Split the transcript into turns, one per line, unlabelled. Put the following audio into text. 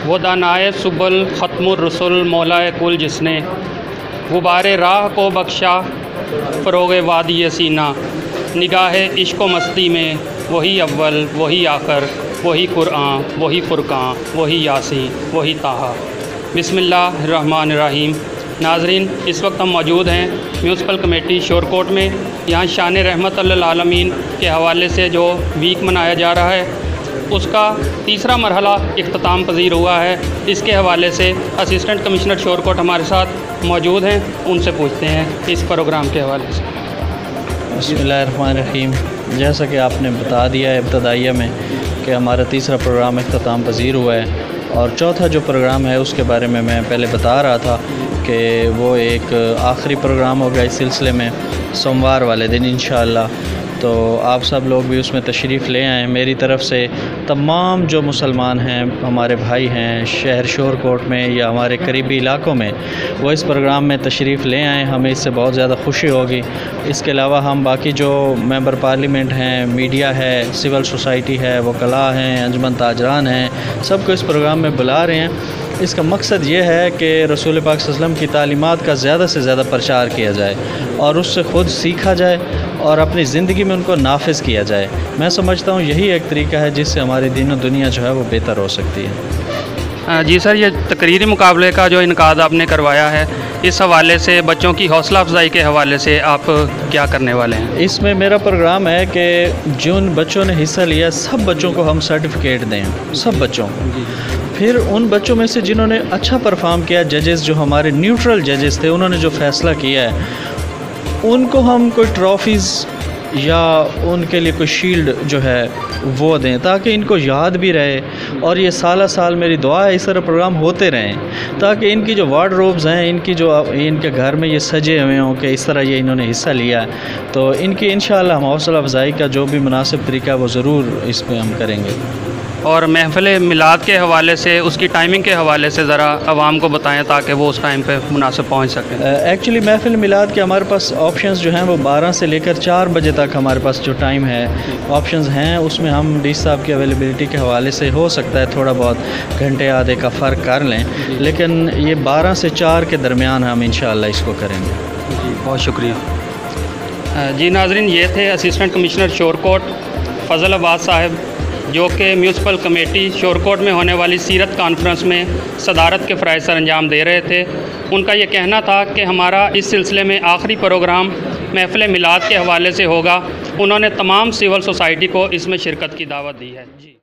वो दानाए सुबुल ख़त्मुर रसूल मौलाए कुल जिसने गुबारे राह को बख्शा फ़रोग़ वादी सीना निगाह इश्क़ व मस्ती में वही अव्वल वही आखिर वही कुरान वही फ़ुरक़ान वही यासीन वही ताहा। बिस्मिल्लाहिर्रहमानिर्रहीम। नाज़रीन, इस वक्त हम मौजूद हैं म्यूनसिपल कमेटी शोरकोट में। यहाँ शान रहमत अल आलमीन के हवाले से जो वीक मनाया जा रहा है उसका तीसरा मरहला इख्तिताम पजीर हुआ है। इसके हवाले से असिस्टेंट कमिश्नर शोरकोट हमारे साथ मौजूद हैं, उनसे पूछते हैं इस प्रोग्राम के हवाले से।
बिस्मिल्लाहिर्रहमानिर्रहीम। जैसा कि आपने बता दिया है इब्तदाइया में कि हमारा तीसरा प्रोग्राम इख्तिताम पजीर हुआ है और चौथा जो प्रोग्राम है उसके बारे में मैं पहले बता रहा था कि वो एक आखिरी प्रोग्राम होगा इस सिलसिले में सोमवार वाले दिन इंशाअल्लाह। तो आप सब लोग भी उसमें तशरीफ़ ले आएँ। मेरी तरफ़ से तमाम जो मुसलमान हैं, हमारे भाई हैं शहर शोरकोट में या हमारे करीबी इलाक़ों में, वो इस प्रोग्राम में तशरीफ़ ले आएँ। हमें इससे बहुत ज़्यादा खुशी होगी। इसके अलावा हम बाकी जो मेंबर पार्लियामेंट हैं, मीडिया है, सिविल सोसाइटी है, वकला हैं, अंजुमन ताजरान हैं, सबको इस प्रोग्राम में बुला रहे हैं। इसका मकसद ये है कि रसूल पाक सल्लल्लाहु अलैहि वसल्लम की तालीमात का ज़्यादा से ज़्यादा प्रचार किया जाए और उससे ख़ुद सीखा जाए और अपनी ज़िंदगी में उनको नाफिज किया जाए। मैं समझता हूँ यही एक तरीका है जिससे हमारी दीन और दुनिया जो है वो बेहतर हो सकती है।
जी सर, ये तकरीरी मुकाबले का जो इनकाद आपने करवाया है, इस हवाले से बच्चों की हौसला अफजाई के हवाले से आप क्या करने वाले हैं?
इसमें मेरा प्रोग्राम है कि जिन बच्चों ने हिस्सा लिया सब बच्चों को हम सर्टिफिकेट दें, सब बच्चों। फिर उन बच्चों में से जिन्होंने अच्छा परफॉर्म किया, जजेस जो हमारे न्यूट्रल जजेस थे, उन्होंने जो फ़ैसला किया है उनको हम कोई ट्रॉफ़ीज़ या उनके लिए कोई शील्ड जो है वो दें ताकि इनको याद भी रहे। और ये साल साल मेरी दुआ है इस तरह प्रोग्राम होते रहें ताकि इनकी जो वार्डरोब्स हैं, इनकी जो इनके घर में ये सजे हुए हों कि इस तरह ये इन्होंने हिस्सा लिया है, तो इनकी इंशाअल्लाह हम हौसला अफजाई का जो भी मुनासिब तरीका वो ज़रूर इस पर हम करेंगे।
और महफ़िल मिलाद के हवाले से उसकी टाइमिंग के हवाले से ज़रा आवाम को बताएं ताकि वो उस टाइम पे मुनासिब पहुंच सकें।
एक्चुअली महफ़िल मिलाद के हमारे पास ऑप्शंस जो हैं वो 12 से लेकर 4 बजे तक हमारे पास जो टाइम है ऑप्शंस हैं, उसमें हम डी साहब की अवेलेबिलिटी के हवाले से हो सकता है थोड़ा बहुत घंटे आधे का फ़र्क कर लें, लेकिन ये 12 से 4 के दरमियान हम इंशाअल्लाह इसको करेंगे।
जी, बहुत शुक्रिया। जी नाज़रीन, ये थे असिस्टेंट कमिश्नर शोरकोट फ़ज़ल अब्बास साहब जो कि म्यूनसिपल कमेटी शोरकोट में होने वाली सीरत कॉन्फ्रेंस में सदारत के फ़राइज़ सर अंजाम दे रहे थे। उनका ये कहना था कि हमारा इस सिलसिले में आखिरी प्रोग्राम महफ़िल मिलाद के हवाले से होगा। उन्होंने तमाम सिविल सोसाइटी को इसमें शिरकत की दावत दी है। जी।